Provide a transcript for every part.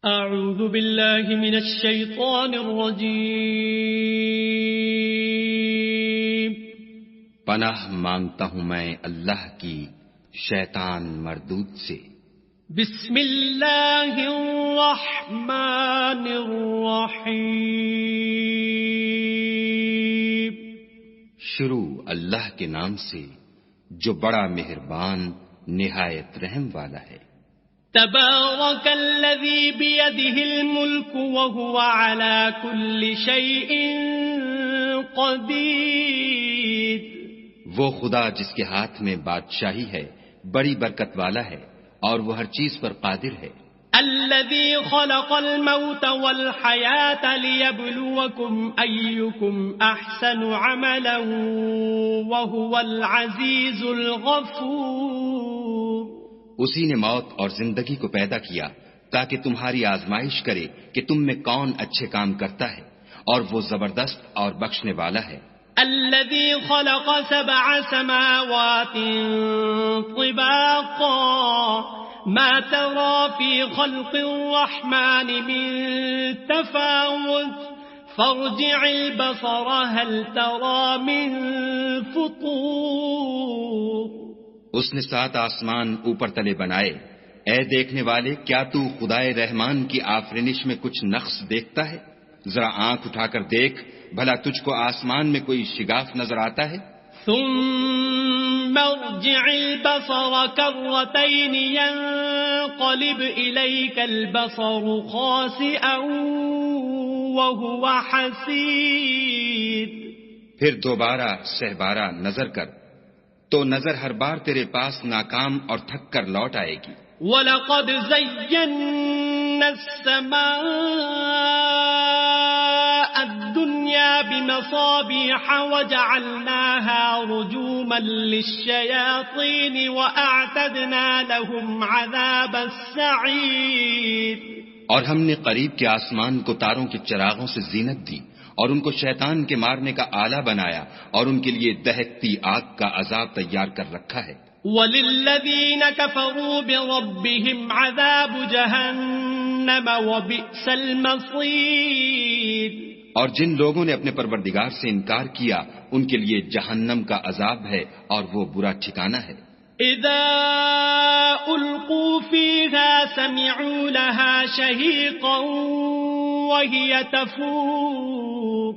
اعوذ باللہ من الشیطان الرجیم پناہ مانگتا ہوں میں اللہ کی شیطان مردود سے۔ بسم اللہ الرحمن الرحیم شروع اللہ کے نام سے جو بڑا مہربان نہایت رحم والا ہے۔ تبارک الذی بیدہ الملک وہو علی کل شیء قدیر۔ وہ خدا جس کے ہاتھ میں بادشاہی ہے بڑی برکت والا ہے اور وہ ہر چیز پر قادر ہے۔ الذی خلق الموت والحیاة لیبلوکم ایکم احسن عملا وہو العزیز الغفور۔ اسی نے موت اور زندگی کو پیدا کیا تاکہ تمہاری آزمائش کرے کہ تم میں کون اچھے کام کرتا ہے، اور وہ زبردست اور بخشنے والا ہے۔ الذي خلق 7 سماوات طباقا ما ترى في خلق الرحمن من تفاوت فارجع البصر هل ترى من فطور۔ اس نے 7 آسمان اوپر تلے بنائے، اے دیکھنے والے کیا تو خدائے رحمان کی آفرینش میں کچھ نقص دیکھتا ہے؟ ذرا آنکھ اٹھا کر دیکھ، بھلا تجھ کو آسمان میں کوئی شگاف نظر آتا ہے؟ ثم ارجع البصر كرتين ينقلب إليك البصر خاسئا وهو حسير۔ پھر دوبارہ سہبارہ نظر کر تو نظر ہر بار تیرے پاس ناکام اور تھک کر لوٹ آئے گی۔ وَلَقَدْ زَيَّنَّا السَّمَاءَ الدُّنْيَا بِمَصَابِيحَ وَجَعَلْنَاهَا رُجُومًا لِلشَّيَاطِينِ وَأَعْتَدْنَا لَهُمْ عَذَابَ السَّعِيرِ۔ اور ہم نے قریب کے آسمان کو تاروں کے چراغوں سے زینت دی اور ان کو شیطان کے مارنے کا آلہ بنایا اور ان کے لیے دہکتی آگ کا عذاب تیار کر رکھا ہے۔ وَلِلَّذِينَ كَفَرُوا بِرَبِّهِمْ عَذَابُ جَهَنَّمَ وَبِئْسَ الْمَصِيرُ۔ اور جن لوگوں نے اپنے پروردگار سے انکار کیا ان کے لیے جہنم کا عذاب ہے اور وہ برا ٹھکانہ ہے۔ اذا القوا فيها سمعوا لها شهيقا وهي تفور۔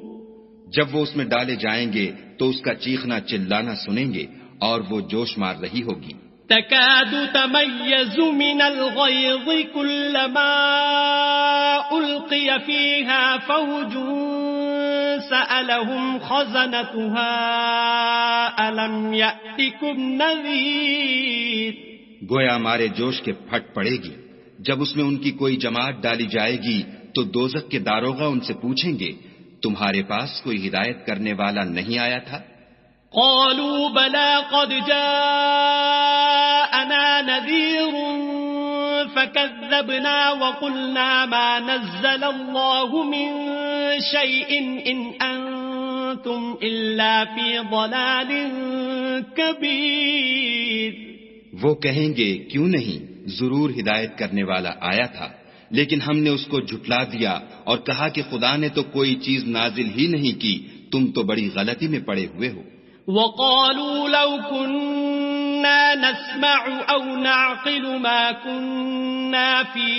جب وہ اس میں ڈالے جائیں گے تو اس کا چیخنا چلانا سنیں گے اور وہ جوش مار رہی ہوگی۔ تكاد تميز من الغيظ كلما ألقي فيها فوج سألهم خزنتها ألم يأتكم نذير۔ گویا ہمارے جوش کے پھٹ پڑے گی جب اس میں ان کی کوئی جماعت ڈالی جائے گی تو دوزخ کے داروغہ ان سے پوچھیں گے تمہارے پاس کوئی ہدایت کرنے والا نہیں آیا تھا؟ قالوا بلى قد جاءنا نذير فكذبنا وقلنا ما نزل الله من شيء إن أنتم إلا في ضلال كبير۔ وہ کہیں گے کیوں نہیں، ضرور ہدایت کرنے والا آیا تھا، لیکن ہم نے اس کو جھٹلا دیا اور کہا کہ خدا نے تو کوئی چیز نازل ہی نہیں کی، تم تو بڑی غلطی میں پڑے ہوئے ہو۔ وقالوا لو كنا نسمع أو نعقل ما كنا في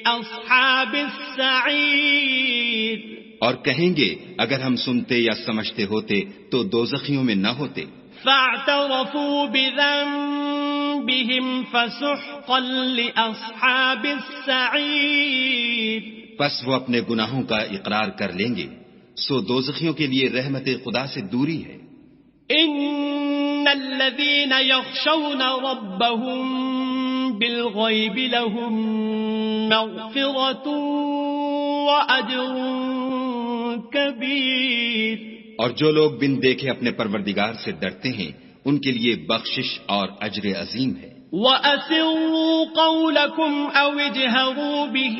أصحاب السعير۔ اور کہیں گے اگر ہم سنتے یا سمجھتے ہوتے تو دوزخیوں میں نہ ہوتے۔ فاعترفوا بذنبهم فسحقا لأصحاب السعير۔ پس وہ اپنے گناہوں کا اقرار کر لیں گے، سو دوزخیوں کے لیے رحمت خدا سے دوری ہے۔ ان الذين يخشون ربهم بالغيب لهم مغفرة وأجر كبير۔ اور جو لوگ بن دیکھے اپنے پروردگار سے ڈرتے ہیں ان کے لیے بخشش اور اجر عظیم ہے۔ وَأَسِرُّوا قَوْلَكُمْ أَوْ اجْهَرُوا بِهِ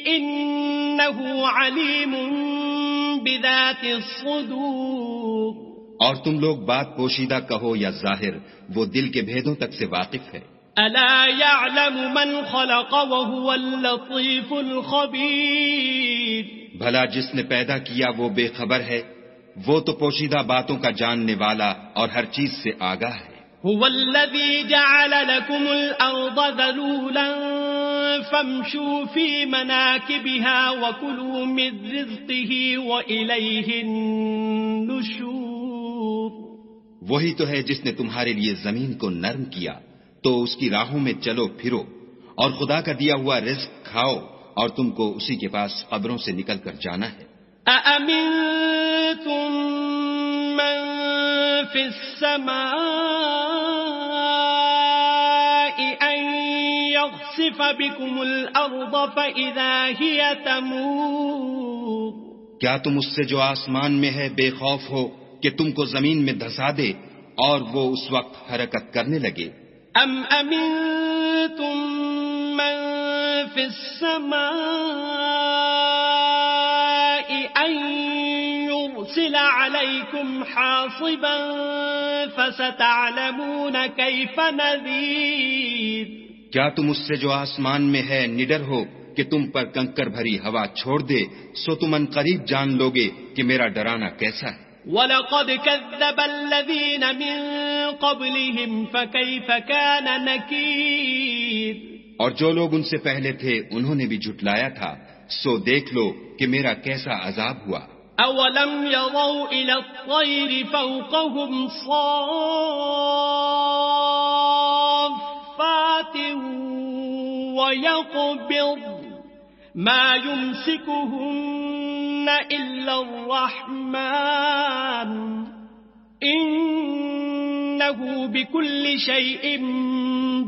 إِنَّهُ عَلِيمٌ بِذَاتِ الصُّدُورِ۔ اور تم لوگ بات پوشیدہ کہو یا ظاہر، وہ دل کے بھیدوں تک سے واقف ہے۔ ألا يعلم من خلق وهو اللطيف الخبير. بھلا جس نے پیدا کیا وہ بے خبر ہے، وہ تو پوشیدہ باتوں کا جاننے والا اور ہر چیز سے آگاہ ہے. هو الذي جعل لكم الأرض ذلولا فامشوا في مناكبها وكلوا من رزقه وإليه النشور. وہی تو ہے جس نے تمہارے لیے زمین کو نرم کیا تو اس کی راہوں میں چلو پھرو اور خدا کا دیا ہوا رزق کھاؤ اور تم کو اسی کے پاس قبروں سے نکل کر جانا ہے. أأمنتم من في السماء أن يخسف بكم الأرض فإذا هي تمور. کیا تم اس سے جو آسمان میں ہے بے خوف ہو کہ تم کو زمین میں دھسا دے اور وہ اس وقت حرکت کرنے لگے؟ ام امنتم من في السماء ان يرسل عليكم حاصبا فستعلمون كيف نذير. کیا تم اس سے جو آسمان میں ہے نڈر ہو کہ تم پر کنکر بھری ہوا چھوڑ دے سو تم ان قریب جان لوگے کہ میرا ڈرانا کیسا ہے. وَلَقَدْ كَذَّبَ الَّذِينَ مِن قَبْلِهِمْ فَكَيْفَ كَانَ نَكِيرٌ. اور جو لوگ ان سے پہلے تھے انہوں نے بھی جھٹلایا تھا، سو دیکھ لو کہ میرا کیسا عذاب ہوا. أَوَلَمْ يَرَوْا إِلَى الطَّيْرِ فَوْقَهُمْ صَافَّاتٍ وَيَقْبِضْنَ مَا يُمْسِكُهُنَّ إِلَّا الرَّحْمَنُ إِنَّهُ بِكُلِّ شَيْءٍ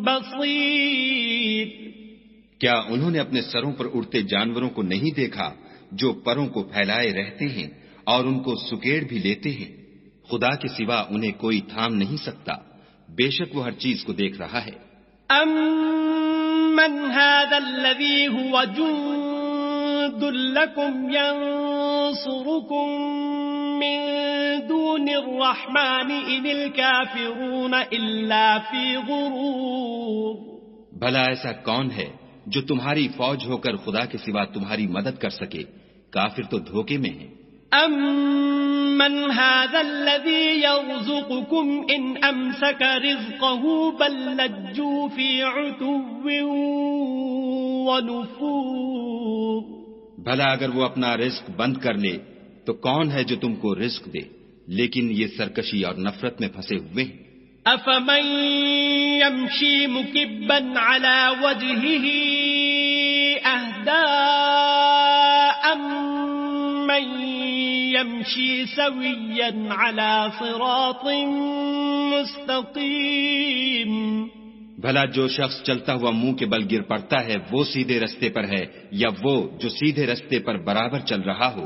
بَصِيرٌ. کیا انہوں نے اپنے سروں پر اڑتے جانوروں کو نہیں دیکھا جو پروں کو پھیلائے رہتے ہیں اور ان کو سکیڑ بھی لیتے ہیں؟ خدا کے سوا انہیں کوئی تھام نہیں سکتا، بے شک وہ ہر چیز کو دیکھ رہا ہے. أَمَّنْ هَذَا الَّذِي هُوَ جُندٌ لَكُمْ يَنصُرُكُم مِّن دُونِ الرَّحْمَنِ إِنِ الْكَافِرُونَ إِلَّا فِي غُرُورٍ. بھلا ایسا کون ہے جو تمہاری فوج ہو کر خدا کے سوا تمہاری مدد کر سکے؟ کافر تو دھوکے میں ہیں. أَمَّنْ هَذَا الَّذِي يَرْزُقُكُمْ إِنْ أَمْسَكَ رِزْقَهُ بَلْ لَجُّوا فِي عُتُوٍّ وَنُفُورٍ. بھلا اگر وہ اپنا رزق بند کر لے تو کون ہے جو تم کو رزق دے؟ لیکن یہ سرکشی اور نفرت میں پھنسے ہوئے ہیں. أَفَمَن يَمْشِي مُكِبًّا عَلَى وَجْهِهِ أَهْدَىٰ أَمَّن يَمْشِي سَوِيًّا عَلَى صِرَاطٍ مُّسْتَقِيمٍ. بھلا جو شخص چلتا ہوا منہ کے بل گر پڑتا ہے وہ سیدھے رستے پر ہے یا وہ جو سیدھے رستے پر برابر چل رہا ہو؟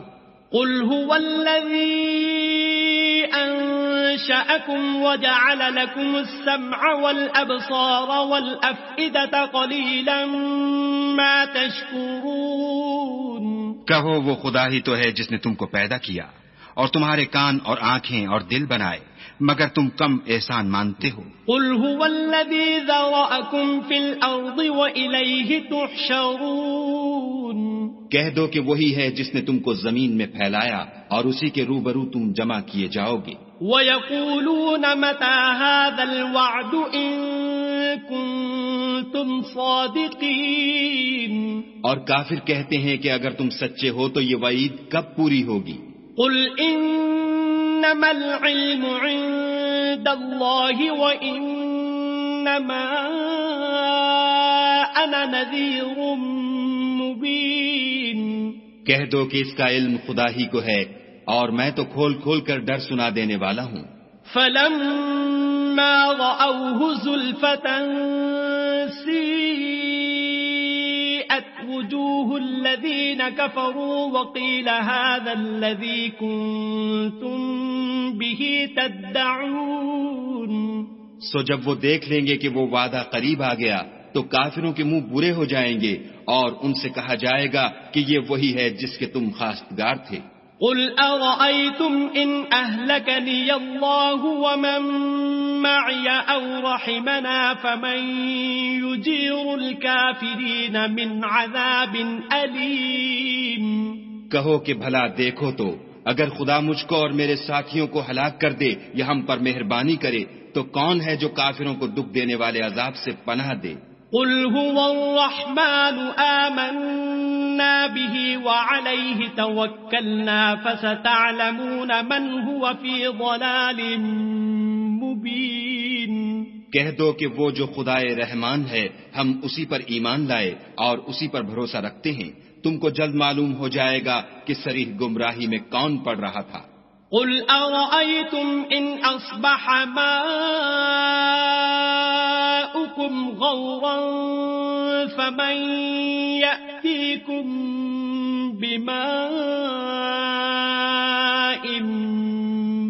قُلْ هُوَ الَّذِي أَنشَأَكُمْ وَجَعَلَ لَكُمُ السَّمْعَ وَالْأَبْصَارَ وَالْأَفْئِدَةَ قَلِيلًا مَا تَشْكُرُونَ. کہو وہ خدا ہی تو ہے جس نے تم کو پیدا کیا اور تمہارے کان اور آنکھیں اور دل بنائے، مگر تم کم احسان مانتے ہو. قُلْ هُوَ الَّذِي ذَرَأَكُمْ فِي الْأَرْضِ وَإِلَيْهِ تُحْشَرُونَ. کہہ دو کہ وہی ہے جس نے تم کو زمین میں پھیلایا اور اسی کے روبرو تم جمع کیے جاؤ گے. وَيَقُولُونَ مَتَى هَذَا الْوَعْدُ إِن كُنتُمْ صَادِقِينَ. اور کافر کہتے ہیں کہ اگر تم سچے ہو تو یہ وعید کب پوری ہوگی؟ قُلْ إِنَّمَا الْعِلْمُ عِندَ اللَّهِ وَإِنَّمَا أَنَا نَذِيرٌ مُبِينٌ. کہہ دو کہ اس کا علم خدا ہی کو ہے اور میں تو کھول کھول کر ڈر سنا دینے والا ہوں. فَلَمَّا رَأَوْهُ زُلْفَةً سِيئَتْ وُجُوهُ الَّذِينَ كَفَرُوا وَقِيلَ هَذَا الَّذِي كُنتُم بِهِ تَدَّعُونَ. سو جب وہ دیکھ لیں گے کہ وہ وعدہ قریب آ گیا تو کافروں کے منہ برے ہو جائیں گے اور ان سے کہا جائے گا کہ یہ وہی ہے جس کے تم خواستگار تھے. قل أرأيتم إن أهلكني الله ومن معي أو رحمنا فمن يجير الكافرين من عذاب أليم. کہو کہ بھلا دیکھو تو اگر خدا مجھ کو اور میرے ساتھیوں کو ہلاک کر دے یا ہم پر مہربانی کرے تو کون ہے جو کافروں کو دکھ دینے والے عذاب سے پناہ دے. قل هو الرحمن آمنا به وعليه توكلنا فستعلمون من هو في ضلال مبين. کہہ دو کہ وہ جو خدائے رحمان ہے ہم اسی پر ایمان لائے اور اسی پر بھروسہ رکھتے ہیں، تم کو جلد معلوم ہو جائے گا کہ صریح گمراہی میں کون پڑ رہا تھا. قل أرأيتم إن أصبح ماؤكم غورا فمن يأتيكم بماء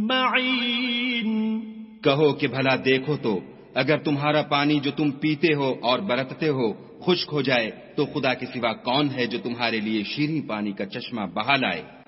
معين. کہو کہ بھلا دیکھو تو اگر تمہارا پانی جو تم پیتے ہو اور برتتے ہو خشک ہو جائے تو خدا کے سوا کون ہے جو تمہارے لیے شیریں پانی کا چشمہ بہا لائے.